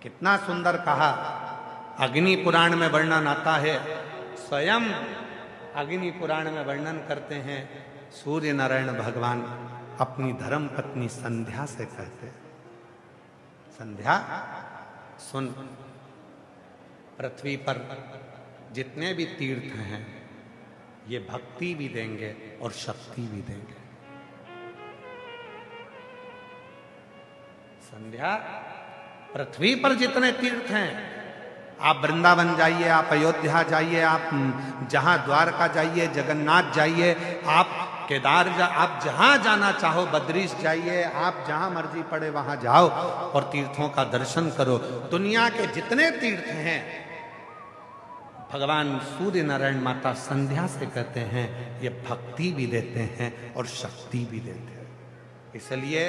कितना सुंदर कहा। अग्नि पुराण में वर्णन आता है, स्वयं अग्नि पुराण में वर्णन करते हैं, सूर्य नारायण भगवान अपनी धर्म पत्नी संध्या से कहते हैं, संध्या सुन, पृथ्वी पर जितने भी तीर्थ हैं ये भक्ति भी देंगे और शक्ति भी देंगे। संध्या, पृथ्वी पर जितने तीर्थ हैं, आप वृंदावन जाइए, आप अयोध्या जाइए, आप जहां द्वारका जाइए, जगन्नाथ जाइए, आप केदार आप जहां जाना चाहो, बद्रीश जाइए, आप जहां मर्जी पड़े वहां जाओ और तीर्थों का दर्शन करो। दुनिया के जितने तीर्थ हैं भगवान सूर्य नारायण माता संध्या से कहते हैं ये भक्ति भी देते हैं और शक्ति भी देते हैं। इसलिए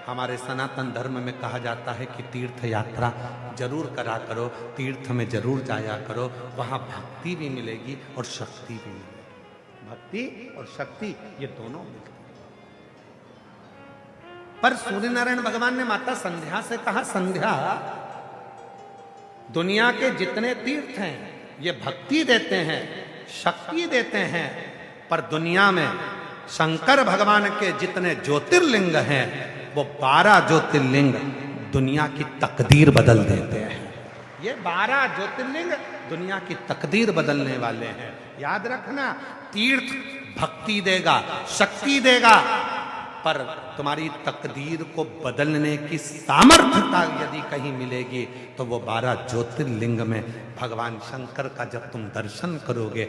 हमारे सनातन धर्म में कहा जाता है कि तीर्थ यात्रा जरूर करा करो, तीर्थ में जरूर जाया करो, वहां भक्ति भी मिलेगी और शक्ति भी मिलेगी। भक्ति और शक्ति ये दोनों मिलती हैं। पर सूर्य नारायण भगवान ने माता संध्या से कहा, संध्या दुनिया के जितने तीर्थ हैं ये भक्ति देते हैं, शक्ति देते हैं, पर दुनिया में शंकर भगवान के जितने ज्योतिर्लिंग हैं वो 12 ज्योतिर्लिंग दुनिया की तकदीर बदल देते हैं। ये 12 ज्योतिर्लिंग दुनिया की तकदीर बदलने वाले हैं। याद रखना, तीर्थ भक्ति देगा, शक्ति देगा, पर तुम्हारी तकदीर को बदलने की सामर्थ्यता यदि कहीं मिलेगी तो वो 12 ज्योतिर्लिंग में भगवान शंकर का जब तुम दर्शन करोगे।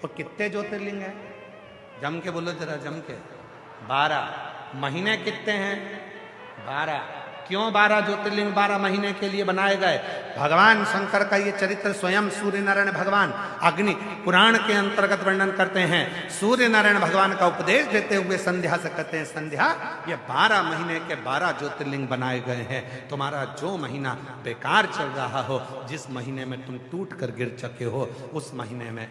वो कितने ज्योतिर्लिंग हैं? जम के बोलो जरा, जम के। 12। महीने कितने हैं? 12। क्यों 12 ज्योतिर्लिंग 12 महीने के लिए बनाए गए? भगवान शंकर का ये चरित्र स्वयं सूर्य नारायण भगवान अग्नि पुराण के अंतर्गत वर्णन करते हैं। सूर्य नारायण भगवान का उपदेश देते हुए संध्या से कहते हैं, संध्या ये 12 महीने के 12 ज्योतिर्लिंग बनाए गए हैं। तुम्हारा जो महीना बेकार चल रहा हो, जिस महीने में तुम टूट कर गिर चुके हो, उस महीने में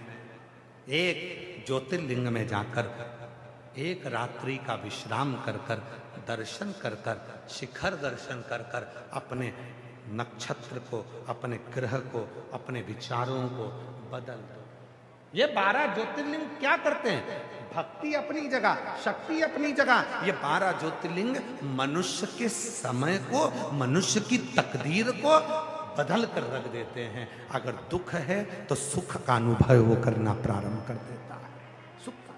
एक ज्योतिर्लिंग में जाकर एक रात्रि का विश्राम कर कर, दर्शन कर कर, शिखर दर्शन कर कर अपने नक्षत्र को, अपने ग्रह को, अपने विचारों को बदल दो। ये 12 ज्योतिर्लिंग क्या करते हैं? भक्ति अपनी जगह, शक्ति अपनी जगह। ये 12 ज्योतिर्लिंग मनुष्य के समय को, मनुष्य की तकदीर को बदल कर रख देते हैं। अगर दुख है तो सुख का अनुभव वो करना प्रारंभ कर देता है, सुख का।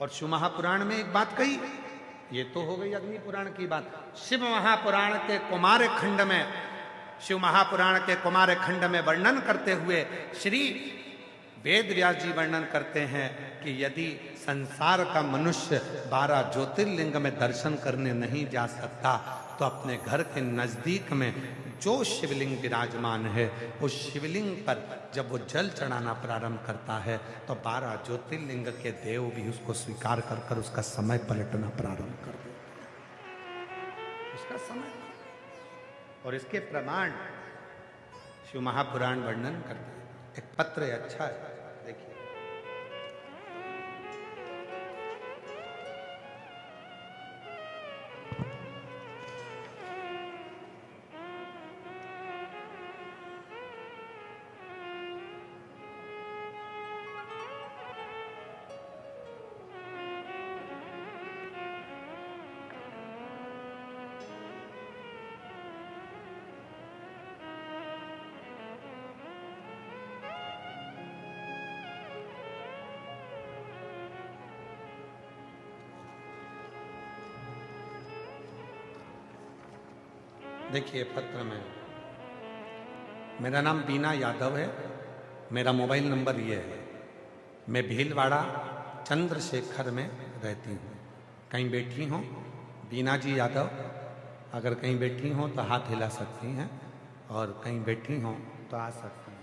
और शिव महापुराण में एक बात कही, ये तो हो गई अग्नि पुराण की बात। शिव महापुराण के कुमार खंड में, शिव महापुराण के कुमार खंड में वर्णन करते हुए श्री वेद व्यास जी वर्णन करते हैं कि यदि संसार का मनुष्य 12 ज्योतिर्लिंग में दर्शन करने नहीं जा सकता तो अपने घर के नजदीक में जो शिवलिंग विराजमान है उस शिवलिंग पर जब वो जल चढ़ाना प्रारंभ करता है तो 12 ज्योतिर्लिंग के देव भी उसको स्वीकार कर कर उसका समय पलटना प्रारंभ कर देते हैं, उसका समय। और इसके प्रमाण शिव महापुराण वर्णन करते हैं। एक पत्र है, अच्छा है, देखिए। देखिए पत्र में, मेरा नाम बीना यादव है, मेरा मोबाइल नंबर ये है, मैं भीलवाड़ा चंद्रशेखर में रहती हूँ। कहीं बैठी हो बीना जी यादव, अगर कहीं बैठी हो तो हाथ हिला सकती हैं और कहीं बैठी हो तो आ सकती हैं।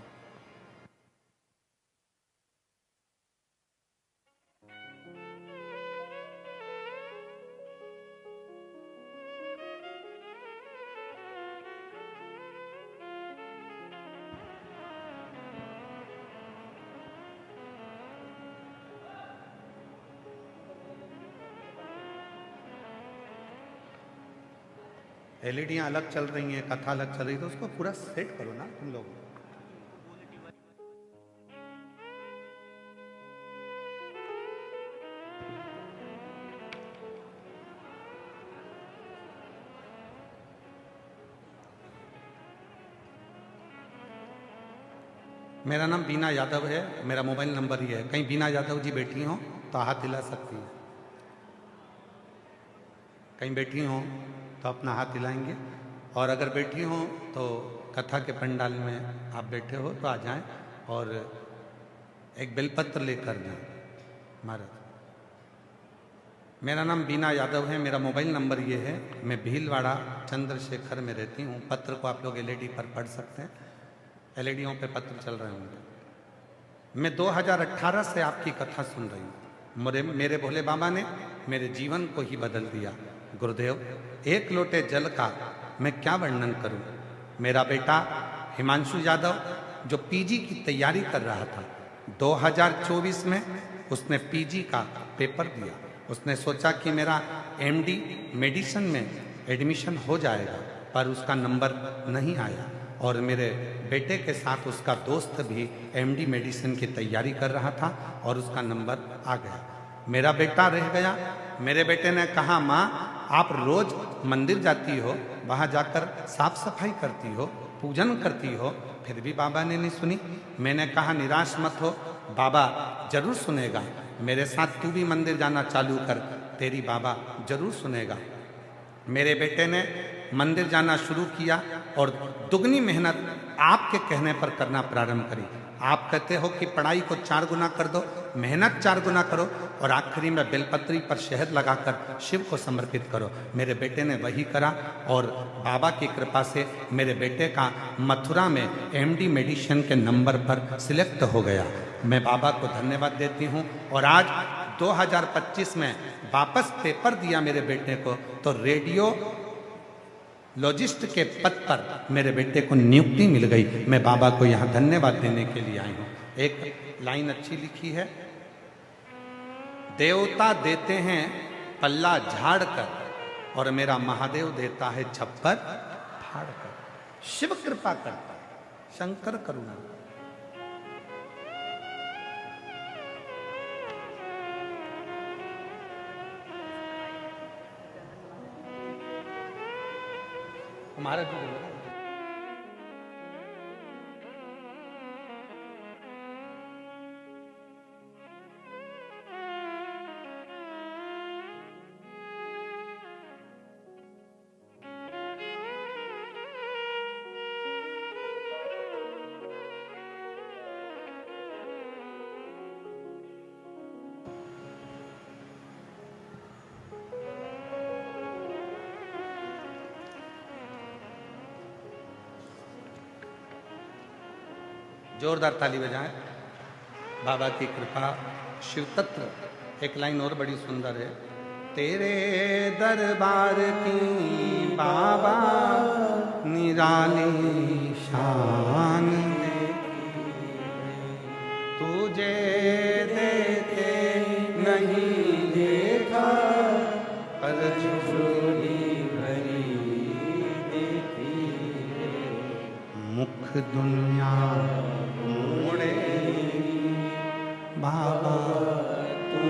एलईडियां अलग चल रही हैं, कथा अलग चल रही है, तो उसको पूरा सेट करो ना तुम लोग। मेरा नाम बीना यादव है, मेरा मोबाइल नंबर ये है। कहीं बीना यादव जी बैठी हो तो हाथ हिला सकती हैं, कहीं बैठी हो तो अपना हाथ हिलाएंगे, और अगर बैठी हो तो कथा के पंडाल में आप बैठे हो तो आ जाएं और एक बेलपत्र लेकर जाएं। महाराज, मेरा नाम बीना यादव है, मेरा मोबाइल नंबर ये है। मैं भीलवाड़ा चंद्रशेखर में रहती हूँ। पत्र को आप लोग एलईडी पर पढ़ सकते हैं, एलईडीओं पे पत्र चल रहे होंगे। मैं 2018 से आपकी कथा सुन रही हूँ। मेरे भोले बाबा ने मेरे जीवन को ही बदल दिया। गुरुदेव, एक लोटे जल का मैं क्या वर्णन करूं। मेरा बेटा हिमांशु यादव जो पीजी की तैयारी कर रहा था, 2024 में उसने पीजी का पेपर दिया। उसने सोचा कि मेरा एमडी मेडिसिन में एडमिशन हो जाएगा, पर उसका नंबर नहीं आया। और मेरे बेटे के साथ उसका दोस्त भी एमडी मेडिसिन की तैयारी कर रहा था और उसका नंबर आ गया। मेरा बेटा रह गया। मेरे बेटे ने कहा, माँ आप रोज मंदिर जाती हो, वहाँ जाकर साफ सफाई करती हो, पूजन करती हो, फिर भी बाबा ने नहीं सुनी। मैंने कहा निराश मत हो, बाबा जरूर सुनेगा। मेरे साथ तू भी मंदिर जाना चालू कर, तेरी बाबा जरूर सुनेगा। मेरे बेटे ने मंदिर जाना शुरू किया और दुगनी मेहनत आपके कहने पर करना प्रारंभ करी। आप कहते हो कि पढ़ाई को 4 गुना कर दो, मेहनत 4 गुना करो, और आखिरी में बेलपत्री पर शहद लगाकर शिव को समर्पित करो। मेरे बेटे ने वही करा और बाबा की कृपा से मेरे बेटे का मथुरा में एमडी मेडिसिन के नंबर पर सिलेक्ट हो गया। मैं बाबा को धन्यवाद देती हूँ। और आज 2025 में वापस पेपर दिया मेरे बेटे को, तो रेडियो लॉजिस्ट के पद पर मेरे बेटे को नियुक्ति मिल गई। मैं बाबा को यहाँ धन्यवाद देने के लिए आई हूँ। एक लाइन अच्छी लिखी है, देवता देते हैं पल्ला झाड़ कर और मेरा महादेव देता है छप्पर फाड़ कर। शिव कृपा करता है, शंकर करुणा। महाराज जी बोलो। जोरदार ताली बजाएं। बाबा की कृपा, शिव तत्व। एक लाइन और बड़ी सुंदर है, तेरे दरबार की बाबा निराली शान तुझे देते नहीं देखा, पर झोली भरी देती मुख दुनिया मोड़े बाबा तू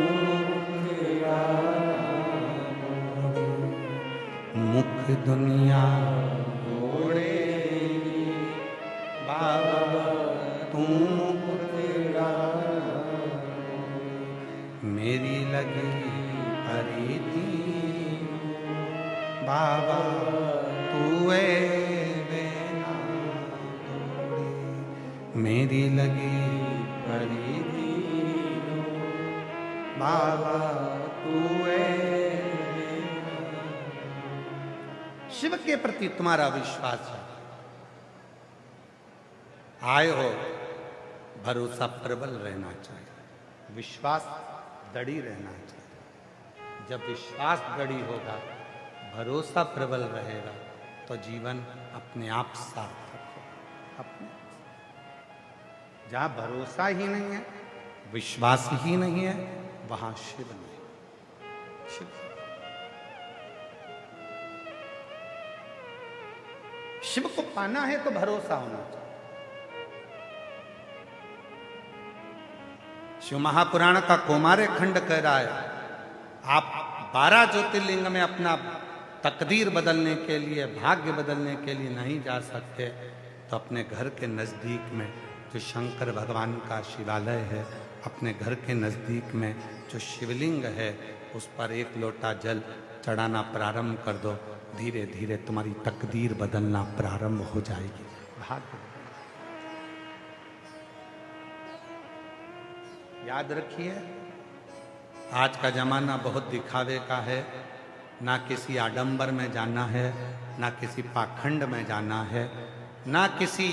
मुख दुनिया मोड़े बाबा तू मेरी लगी प्रीति बाबा तू बेना तोड़े, मेरी लगी प्रीति बाबा तू। शिव के प्रति तुम्हारा विश्वास है, आए हो, भरोसा प्रबल रहना चाहिए, विश्वास दृढ़ रहना चाहिए। जब विश्वास दृढ़ होगा, भरोसा प्रबल रहेगा, तो जीवन अपने आप सार्थक होगा। अपने जहाँ भरोसा ही नहीं है, विश्वास ही नहीं है, वहां शिव नहीं। शिव शिव को पाना है तो भरोसा होना चाहिए। शिव महापुराण का कौमार्य खंड कह रहा है, आप 12 ज्योतिर्लिंग में अपना तकदीर बदलने के लिए, भाग्य बदलने के लिए नहीं जा सकते, तो अपने घर के नज़दीक में जो शंकर भगवान का शिवालय है, अपने घर के नज़दीक में जो शिवलिंग है, उस पर एक लोटा जल चढ़ाना प्रारंभ कर दो। धीरे धीरे तुम्हारी तकदीर बदलना प्रारंभ हो जाएगी। भाग्य याद रखिए, आज का जमाना बहुत दिखावे का है। ना किसी आडंबर में जाना है, ना किसी पाखंड में जाना है, ना किसी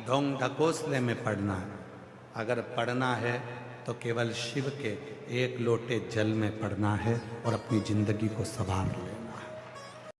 ढोंग ढकोसले में पड़ना है। अगर पढ़ना है तो केवल शिव के एक लोटे जल में पढ़ना है और अपनी जिंदगी को संवार ले।